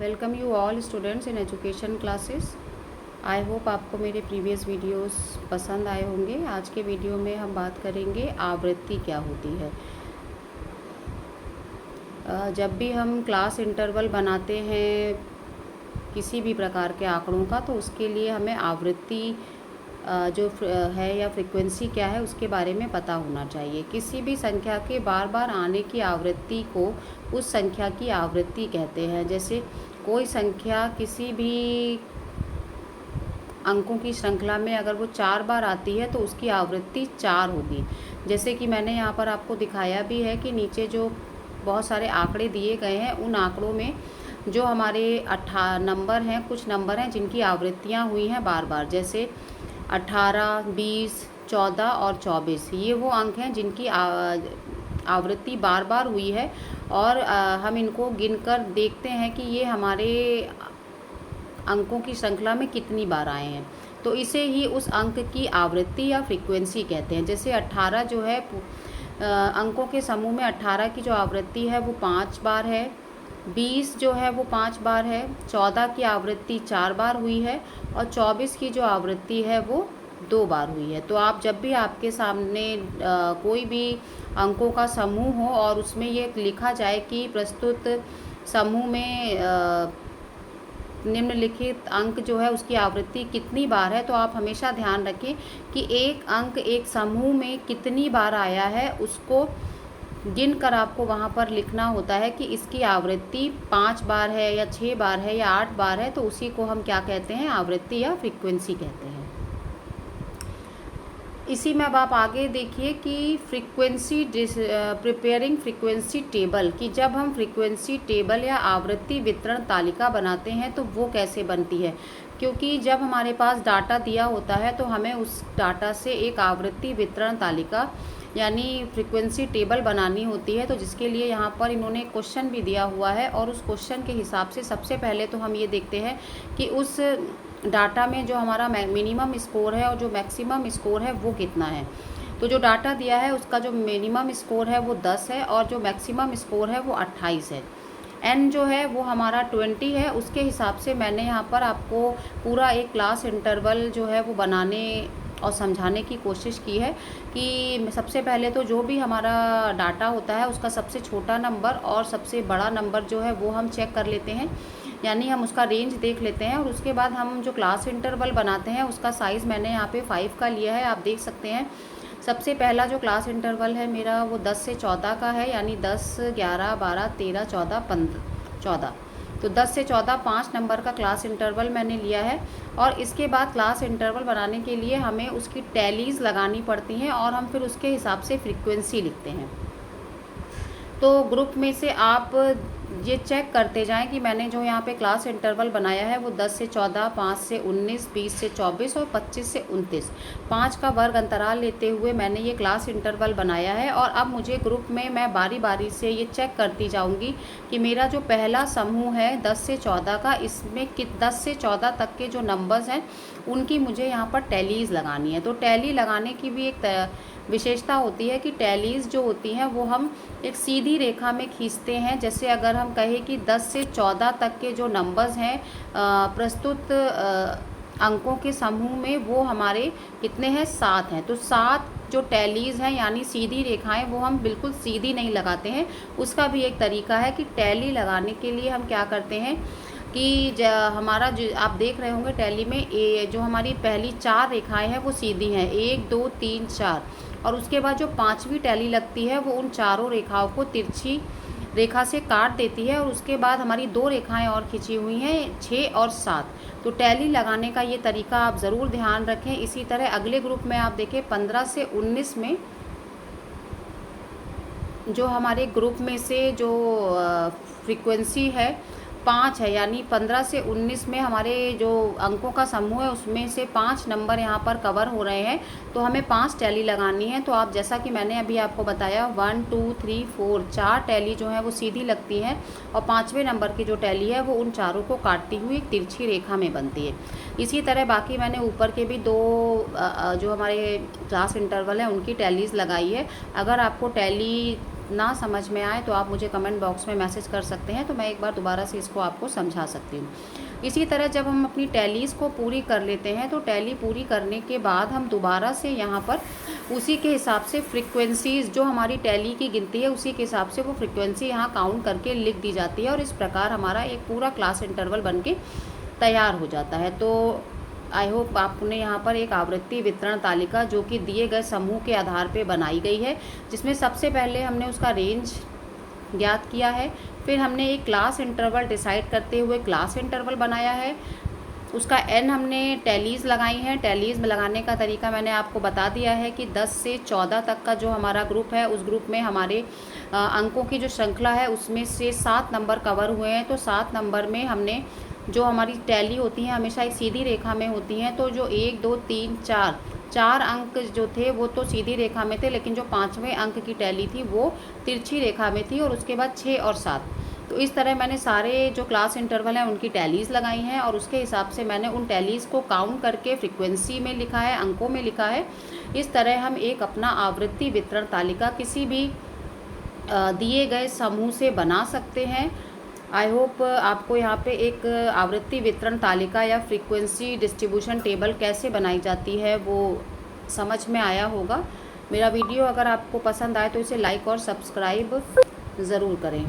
Welcome you all students in education classes. I hope आपको मेरे previous videos पसंद आए होंगे। आज के वीडियो में हम बात करेंगे आवृत्ति क्या होती है। जब भी हम क्लास इंटरवल बनाते हैं किसी भी प्रकार के आंकड़ों का, तो उसके लिए हमें आवृत्ति जो है या फ्रीक्वेंसी क्या है उसके बारे में पता होना चाहिए। किसी भी संख्या के बार बार आने की आवृत्ति को उस संख्या की आवृत्ति कहते हैं। जैसे कोई संख्या किसी भी अंकों की श्रृंखला में अगर वो 4 बार आती है तो उसकी आवृत्ति 4 होगी। जैसे कि मैंने यहाँ पर आपको दिखाया भी है कि नीचे जो बहुत सारे आंकड़े दिए गए हैं, उन आंकड़ों में जो हमारे नंबर हैं, कुछ नंबर हैं जिनकी आवृत्तियाँ हुई हैं बार बार। जैसे 18, 20, 14 और 24, ये वो अंक हैं जिनकी आवृत्ति बार बार हुई है और हम इनको गिनकर देखते हैं कि ये हमारे अंकों की श्रृंखला में कितनी बार आए हैं, तो इसे ही उस अंक की आवृत्ति या फ्रीक्वेंसी कहते हैं। जैसे 18 जो है अंकों के समूह में 18 की जो आवृत्ति है वो 5 बार है, 20 जो है वो 5 बार है, 14 की आवृत्ति 4 बार हुई है और 24 की जो आवृत्ति है वो 2 बार हुई है। तो आप जब भी आपके सामने कोई भी अंकों का समूह हो और उसमें ये लिखा जाए कि प्रस्तुत समूह में निम्नलिखित अंक जो है उसकी आवृत्ति कितनी बार है, तो आप हमेशा ध्यान रखें कि एक अंक एक समूह में कितनी बार आया है उसको गिन कर आपको वहाँ पर लिखना होता है कि इसकी आवृत्ति 5 बार है या 6 बार है या 8 बार है, तो उसी को हम क्या कहते हैं, आवृत्ति या फ्रीक्वेंसी कहते हैं। इसी में अब आप आगे देखिए कि फ्रीक्वेंसी प्रिपेयरिंग फ्रीक्वेंसी टेबल, कि जब हम फ्रीक्वेंसी टेबल या आवृत्ति वितरण तालिका बनाते हैं तो वो कैसे बनती है। क्योंकि जब हमारे पास डाटा दिया होता है तो हमें उस डाटा से एक आवृत्ति वितरण तालिका यानी फ्रीक्वेंसी टेबल बनानी होती है। तो जिसके लिए यहाँ पर इन्होंने क्वेश्चन भी दिया हुआ है और उस क्वेश्चन के हिसाब से सबसे पहले तो हम ये देखते हैं कि उस डाटा में जो हमारा मिनिमम स्कोर है और जो मैक्सिमम स्कोर है वो कितना है। तो जो डाटा दिया है उसका जो मिनिमम स्कोर है वो 10 है और जो मैक्सिमम स्कोर है वो 28 है। n जो है वो हमारा 20 है। उसके हिसाब से मैंने यहाँ पर आपको पूरा एक क्लास इंटरवल जो है वो बनाने और समझाने की कोशिश की है कि सबसे पहले तो जो भी हमारा डाटा होता है उसका सबसे छोटा नंबर और सबसे बड़ा नंबर जो है वो हम चेक कर लेते हैं, यानी हम उसका रेंज देख लेते हैं। और उसके बाद हम जो क्लास इंटरवल बनाते हैं उसका साइज़ मैंने यहाँ पे 5 का लिया है, आप देख सकते हैं। सबसे पहला जो क्लास इंटरवल है मेरा वो 10 से 14 का है, यानी 10, 11, 12, 13, 14, 14। तो 10 से 14 5 नंबर का क्लास इंटरवल मैंने लिया है। और इसके बाद क्लास इंटरवल बनाने के लिए हमें उसकी टैलीज़ लगानी पड़ती हैं और हम फिर उसके हिसाब से फ्रीक्वेंसी लिखते हैं। तो ग्रुप में से आप ये चेक करते जाएं कि मैंने जो यहाँ पे क्लास इंटरवल बनाया है वो 10 से 14, 5 से 19, 20 से 24 और 25 से 29, 5 का वर्ग अंतराल लेते हुए मैंने ये क्लास इंटरवल बनाया है। और अब मुझे ग्रुप में मैं बारी बारी से ये चेक करती जाऊँगी कि मेरा जो पहला समूह है 10 से 14 का, इसमें 10 से 14 तक के जो नंबर्स हैं उनकी मुझे यहाँ पर टैलीज़ लगानी है। तो टैली लगाने की भी एक विशेषता होती है कि टैलीज़ जो होती हैं वो हम एक सीधी रेखा में खींचते हैं। जैसे अगर हम कहें कि 10 से 14 तक के जो नंबर्स हैं प्रस्तुत अंकों के समूह में वो हमारे कितने हैं, 7 हैं। तो 7 जो टैलीज़ हैं यानी सीधी रेखाएं वो हम बिल्कुल सीधी नहीं लगाते हैं। उसका भी एक तरीका है कि टैली लगाने के लिए हम क्या करते हैं कि हमारा जो आप देख रहे होंगे टैली में जो हमारी पहली 4 रेखाएं हैं वो सीधी हैं, 1, 2, 3, 4। और उसके बाद जो 5वीं टैली लगती है वो उन चारों रेखाओं को तिरछी रेखा से काट देती है। और उसके बाद हमारी 2 रेखाएं और खिंची हुई हैं, 6 और 7। तो टैली लगाने का ये तरीका आप ज़रूर ध्यान रखें। इसी तरह अगले ग्रुप में आप देखें 15 से 19 में जो हमारे ग्रुप में से जो फ्रीक्वेंसी है 5 है, यानी 15 से 19 में हमारे जो अंकों का समूह है उसमें से 5 नंबर यहाँ पर कवर हो रहे हैं। तो हमें 5 टैली लगानी है। तो आप जैसा कि मैंने अभी आपको बताया 1, 2, 3, 4 4 टैली जो है वो सीधी लगती हैं और 5वें नंबर की जो टैली है वो उन चारों को काटती हुई एक तिरछी रेखा में बनती है। इसी तरह बाकी मैंने ऊपर के भी 2 जो हमारे क्लास इंटरवल हैं उनकी टैलीज़ लगाई है। अगर आपको टैली ना समझ में आए तो आप मुझे कमेंट बॉक्स में मैसेज कर सकते हैं, तो मैं एक बार दोबारा से इसको आपको समझा सकती हूँ। इसी तरह जब हम अपनी टैलीज़ को पूरी कर लेते हैं तो टैली पूरी करने के बाद हम दोबारा से यहाँ पर उसी के हिसाब से फ्रीक्वेंसीज़ जो हमारी टैली की गिनती है उसी के हिसाब से वो फ्रीक्वेंसी यहाँ काउंट करके लिख दी जाती है, और इस प्रकार हमारा एक पूरा क्लास इंटरवल बन के तैयार हो जाता है। तो आई होप आपने यहाँ पर एक आवृत्ति वितरण तालिका जो कि दिए गए समूह के आधार पे बनाई गई है, जिसमें सबसे पहले हमने उसका रेंज ज्ञात किया है, फिर हमने एक क्लास इंटरवल डिसाइड करते हुए क्लास इंटरवल बनाया है, उसका n हमने टैलीज़ लगाई हैं। टैलीज़ में लगाने का तरीका मैंने आपको बता दिया है कि 10 से 14 तक का जो हमारा ग्रुप है उस ग्रुप में हमारे अंकों की जो श्रृंखला है उसमें से 7 नंबर कवर हुए हैं। तो 7 नंबर में हमने जो हमारी टैली होती हैं हमेशा एक सीधी रेखा में होती हैं, तो जो 1 2 3 4 अंक जो थे वो तो सीधी रेखा में थे, लेकिन जो 5वें अंक की टैली थी वो तिरछी रेखा में थी, और उसके बाद 6 और 7। तो इस तरह मैंने सारे जो क्लास इंटरवल हैं उनकी टैलीज़ लगाई हैं, और उसके हिसाब से मैंने उन टैलीज़ को काउंट करके फ्रीक्वेंसी में लिखा है, अंकों में लिखा है। इस तरह हम एक अपना आवृत्ति वितरण तालिका किसी भी दिए गए समूह से बना सकते हैं। आई होप आपको यहाँ पे एक आवृत्ति वितरण तालिका या फ्रीक्वेंसी डिस्ट्रीब्यूशन टेबल कैसे बनाई जाती है वो समझ में आया होगा। मेरा वीडियो अगर आपको पसंद आए तो इसे लाइक और सब्सक्राइब ज़रूर करें।